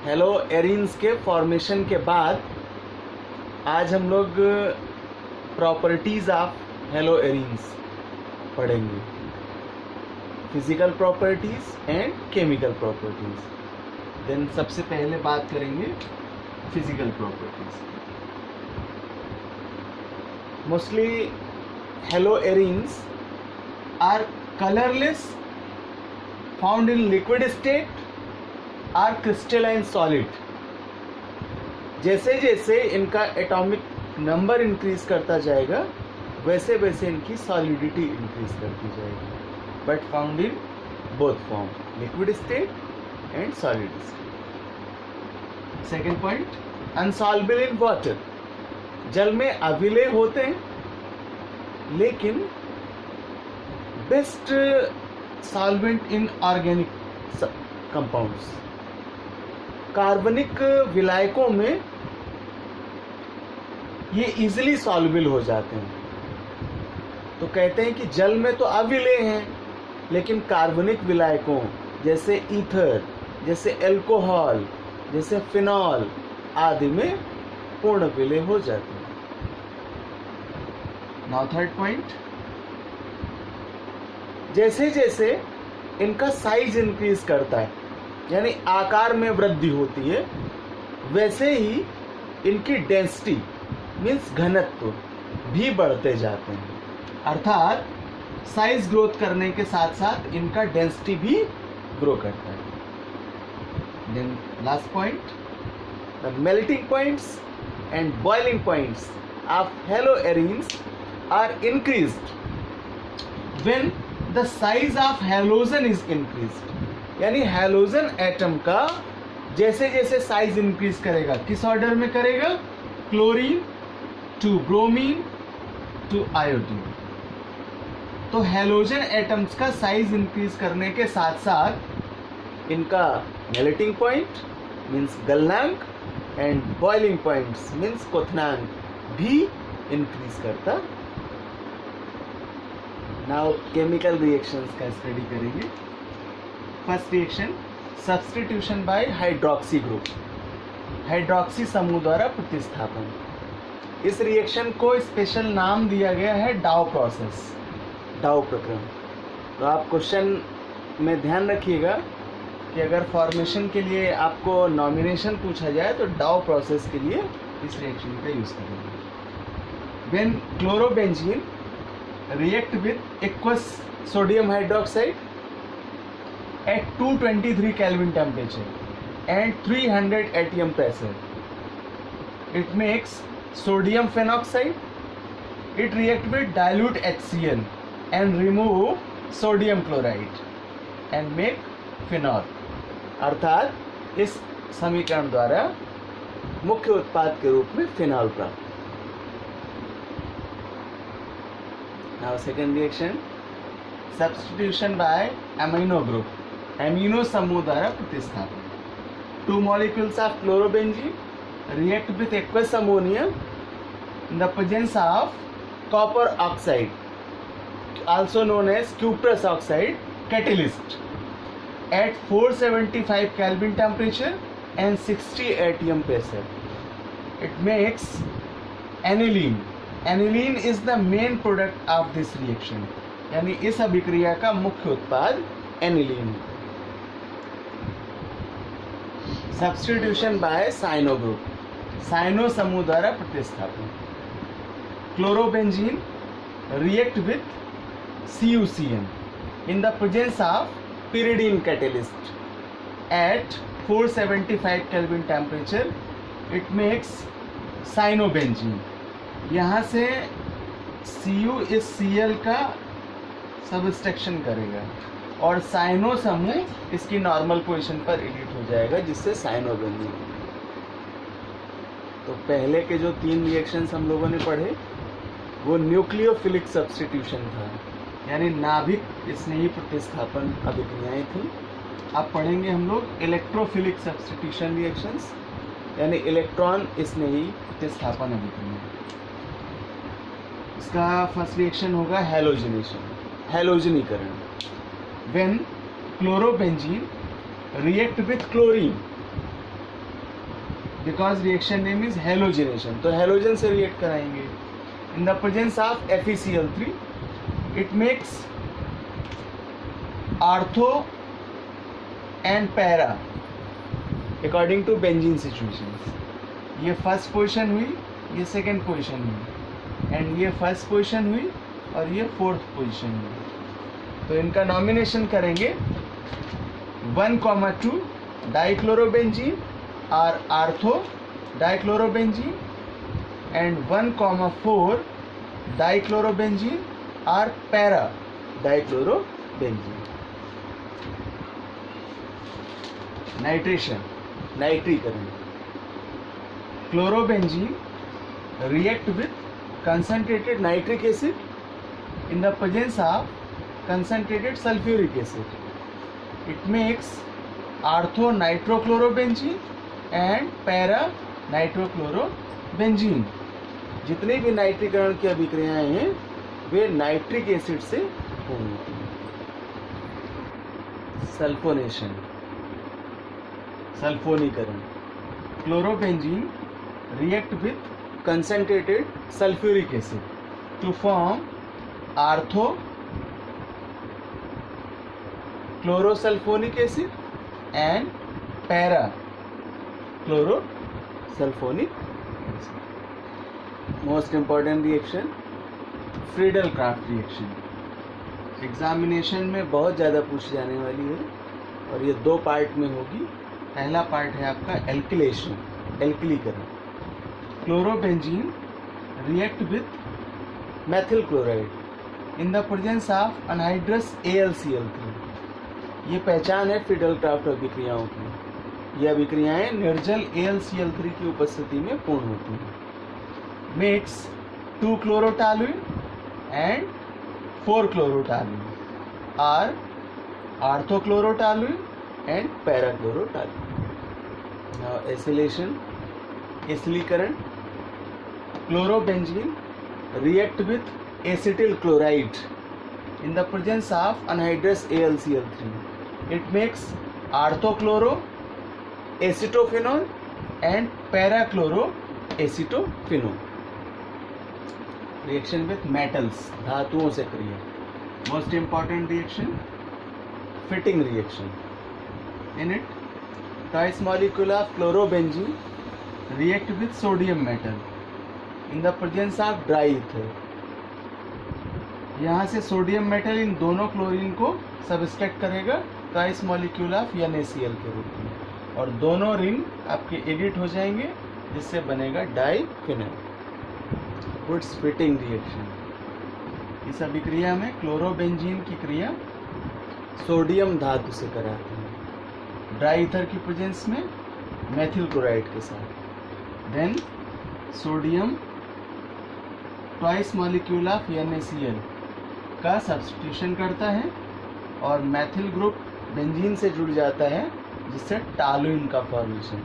Hello arenes के formation के बाद आज हम लोग प्रॉपर्टीज़ ऑफ हेलो एरिन्स पढ़ेंगे, physical properties and chemical properties. Then सबसे पहले बात करेंगे physical properties. Mostly haloarenes are colourless, found in liquid state are crystalline solid. जैसे जैसे इनका एटॉमिक नंबर इंक्रीज करता जाएगा वैसे वैसे इनकी सॉलिडिटी इंक्रीज करती जाएगी, but found in both form, liquid state and solid state. Second point, unsolvable in water. जल में अविलेय होते हैं लेकिन best solvent in organic compounds. कार्बनिक विलायकों में ये इजीली सॉल्युबल हो जाते हैं। तो कहते हैं कि जल में तो अविलेय हैं लेकिन कार्बनिक विलायकों जैसे ईथर, जैसे अल्कोहल, जैसे फिनॉल आदि में पूर्ण विलेय हो जाते हैं। नाउ थर्ड पॉइंट, जैसे जैसे इनका साइज इंक्रीज करता है यानी आकार में वृद्धि होती है, वैसे ही इनकी डेंसिटी मीन्स घनत्व भी बढ़ते जाते हैं। अर्थात साइज ग्रोथ करने के साथ साथ इनका डेंसिटी भी ग्रो करता है। Then last point, the melting points and boiling points of haloarenes are increased when the size of halogen is increased. यानी हैलोजन एटम का जैसे जैसे साइज इंक्रीज करेगा, किस ऑर्डर में करेगा? Chlorine to bromine to iodine. तो halogen atoms का साइज इंक्रीज करने के साथ साथ इनका मेल्टिंग पॉइंट मीन्स गलनांक एंड बॉइलिंग पॉइंट्स मीन्स क्वथनांक भी इंक्रीज करता। नाउ केमिकल रिएक्शंस का स्टडी करेंगे। First reaction, substitution by hydroxy group, hydroxy समूह द्वारा प्रतिस्थापन। इस रिएक्शन को स्पेशल नाम दिया गया है डाउ प्रोसेस, डाउ प्रक्रम। तो आप क्वेश्चन में ध्यान रखिएगा कि अगर फॉर्मेशन के लिए आपको नॉमिनेशन पूछा जाए तो डाउ प्रोसेस के लिए इस रिएक्शन का यूज करेंगे। When chlorobenzene react with aqueous sodium hydroxide at 223 Kelvin temperature and 300 atm pressure, it makes sodium phenoxide. It react with dilute HCl and remove sodium chloride and make phenol. अर्थात इस समीकरण द्वारा मुख्य उत्पाद के रूप में फिनॉल प्राप्त। Now second reaction, substitution by amino group, amino समूह द्वारा प्रतिस्थापन। Two molecules of chlorobenzene react with aqueous ammonia in the presence of copper oxide, also known as cuprous oxide catalyst, at 475 Kelvin temperature and 60 atm pressure. It makes aniline. Aniline is the main product of this reaction, यानी इस अभिक्रिया का मुख्य उत्पाद एनिलीन। Substitution by cyano group, cyano समूह द्वारा प्रतिस्थापन। Chlorobenzene react with CuCN in the presence of pyridine catalyst at 475 Kelvin temperature. It makes cyanobenzene. यहाँ से Cu इस Cl का सबस्ट्रक्शन करेगा और साइनो समूह इसकी नॉर्मल पोजीशन पर एडिट हो जाएगा जिससे साइनोबेंजीन। तो पहले के जो 3 रिएक्शंस हम लोगों ने पढ़े वो न्यूक्लियोफिलिक सब्स्टिट्यूशन था, यानी नाभिक स्नेही प्रतिस्थापन अभिक्रियाएं थी। अब पढ़ेंगे हम लोग इलेक्ट्रोफिलिक सब्स्टिट्यूशन रिएक्शंस, यानी इलेक्ट्रॉन स्नेही प्रतिस्थापन अभिक्रिया। इसका फर्स्ट रिएक्शन होगा हैलोजिनेशन, हैलोजनीकरण। When chlorobenzene react with chlorine because reaction name is halogenation, तो हेलोजन से रिएक्ट कराएंगे. In the presence of FeCl3 it makes ortho and para according to benzene situations. ये फर्स्ट पोजीशन हुई, ये second position हुई, and ये first position हुई और ये फोर्थ पोजीशन हुई. तो इनका नॉमिनेशन करेंगे 1,2 डाइक्लोरोबेंजीन और आर्थो डाइक्लोरोबेंजीन एंड 1,4 डाइक्लोरोबेंजीन और पैरा डाइक्लोरोबेंजीन. नाइट्रेशन, नाइट्रीकरण. Chlorobenzene react with concentrated nitric acid in the presence of concentrated sulfuric acid. It makes artho nitrochlorobenzene and para nitrochlorobenzene. जितने भी नाइट्रीकरण की अभिक्रियाएं हैं वे नाइट्रिक एसिड से पूर्ण होती हैं. सल्फोनेशन, सल्फोनीकरण. Chlorobenzene react with concentrated sulfuric acid to form artho chlorosulfonic acid and para chlorosulfonic acid. Most important reaction, Friedel-Crafts reaction. Examination में बहुत ज़्यादा पूछी जाने वाली है और ये 2 पार्ट में होगी. पहला पार्ट है आपका alkylation, एल्किलीकरण. Chlorobenzene react with methyl chloride in the presence of anhydrous AlCl3. ये पहचान है फ्रीडल-क्राफ्ट अभिक्रियाओं की. ये अभिक्रियाएं निर्जल AlCl3 की उपस्थिति में पूर्ण होती हैं. Makes 2 chlorotoluene and 4 chlorotoluene or orthochlorotoluene and parachlorotoluene. Now acylation, एसिलीकरण. Chlorobenzene react with acetyl chloride in the presence of anhydrous AlCl3. It makes orthochloro acetophenone and parachloro acetophenone. Reaction with metals, धातुओं से क्रिया. Most important reaction, fitting reaction. In it, twice molecule of chlorobenzene react with sodium metal in the presence of dry ether. यहाँ से sodium metal इन दोनों chlorine को subtract करेगा twice molecule of NaCl के रूप में, और दोनों रिंग आपके एडिट हो जाएंगे जिससे बनेगा डाइफिनाइल. Woods Fittig reaction. इस अभिक्रिया में क्लोरोबेंजीन की क्रिया सोडियम धातु से कराते हैं ड्राई ईथर की प्रेजेंस में मेथिल क्लोराइड के साथ. Then sodium twice molecule of NaCl का सब्स्टिट्यूशन करता है और मैथिल ग्रुप बेंजीन से जुड़ जाता है जिससे टॉलुइन का formation.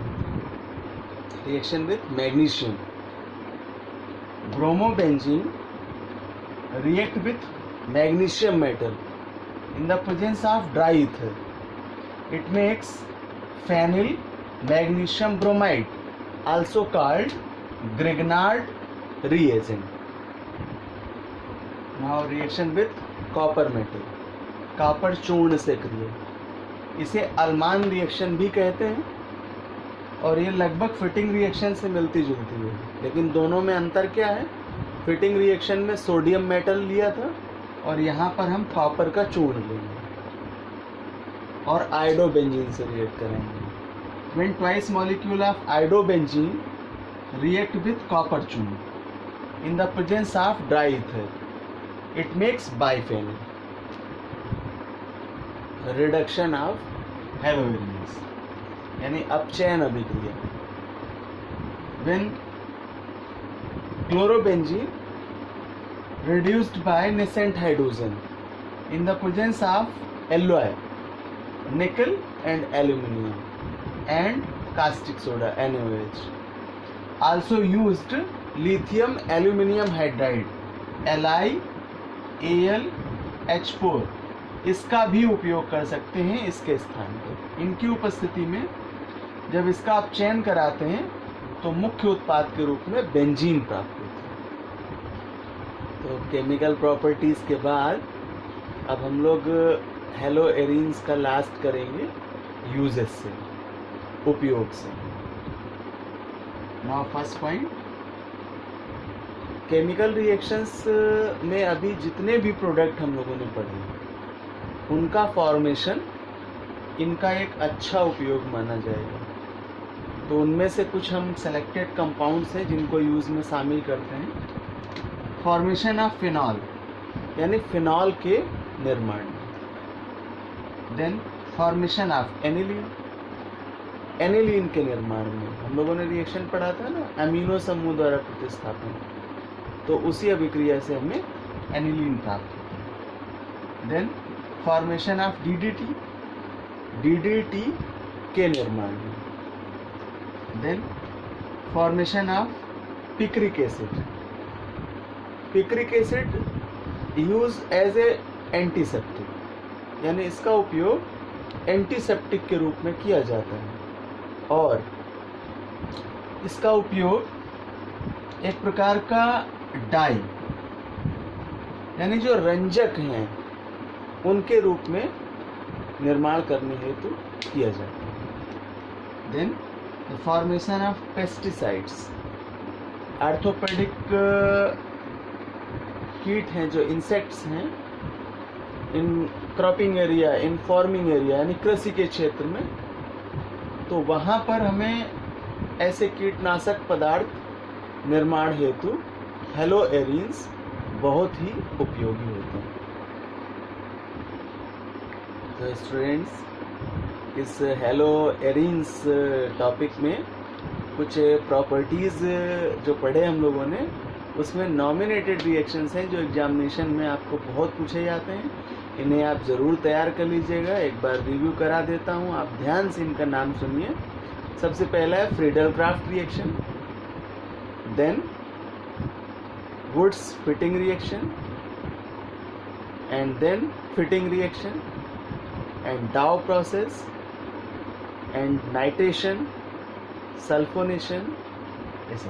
Reaction with magnesium. Bromobenzene react with magnesium metal in the presence of dry ether. It makes phenyl magnesium bromide, also called Grignard reagent. Now reaction with copper metal. Copper चूर्ण से क्रिया. इसे अल्मान reaction भी कहते हैं और ये लगभग फिटिंग रिएक्शन से मिलती जुलती है, लेकिन दोनों में अंतर क्या है? फिटिंग रिएक्शन में सोडियम मेटल लिया था और यहाँ पर हम कॉपर का चूर्ण लेंगे और आयोडोबेंजीन से रिएक्ट करेंगे. When twice molecule of iodobenzene react with copper churn in the presence of dry ether, it makes biphenyl. Reduction of halogens, यानी अपचयन अभिक्रिया. When chlorobenzene reduced by nascent hydrogen in the presence of alloy, nickel and aluminium and caustic soda NaOH. Also used lithium aluminium hydride LiAlH4. इसका भी उपयोग कर सकते हैं इसके स्थान पर. इनकी उपस्थिति में जब इसका अपचयन कराते हैं तो मुख्य उत्पाद के रूप में बेंजीन प्राप्त होता है। तो केमिकल प्रॉपर्टीज के बाद अब हम लोग हेलो एरीन्स का लास्ट करेंगे यूजेस से, उपयोग से। Now first point, chemical reactions में अभी जितने भी प्रोडक्ट हम लोगों ने पढ़े उनका फॉर्मेशन, इनका एक अच्छा उपयोग माना जाएगा। तो उनमें से कुछ हम सेलेक्टेड कंपाउंड्स हैं जिनको यूज़ में शामिल करते हैं। फॉर्मेशन ऑफ फिनॉल, यानी फिनॉल के निर्माण में। Then formation of aniline, aniline के निर्माण में। हम लोगों ने रिएक्शन पढ़ा था ना, अमीनो समूह द्वारा प्रतिस्थापन, तो उसी अभिक्रिया से हमें एनिलीन प्राप्त होता है। Then formation of DDT, DDT के निर्माण में। Then formation of picric acid, picric acid use as a antiseptic, यानी इसका उपयोग एंटीसेप्टिक के रूप में किया जाता है। और इसका उपयोग एक प्रकार का डाई, यानी जो रंजक हैं उनके रूप में निर्माण करने हेतु किया जाता है। Then the formation of pesticides, orthopaedic कीट हैं जो इंसेक्ट्स हैं in cropping area, in farming area यानी कृषि के क्षेत्र में, तो वहाँ पर हमें ऐसे कीटनाशक पदार्थ निर्माण हेतु हेलो एरीन्स बहुत ही उपयोगी होते हैं। तो स्टूडेंट्स, इस हेलो एरीन्स टॉपिक में कुछ प्रॉपर्टीज़ जो पढ़े हम लोगों ने, उसमें नॉमिनेटेड रिएक्शंस हैं जो एग्जामिनेशन में आपको बहुत पूछे जाते हैं। इन्हें आप ज़रूर तैयार कर लीजिएगा। एक बार रिव्यू करा देता हूँ, आप ध्यान से इनका नाम सुनिए। सबसे पहला है Friedel Crafts reaction, then Wurtz Fittig reaction, and then Fittig reaction, and Dow process, and nitration, sulphonation, ऐसे।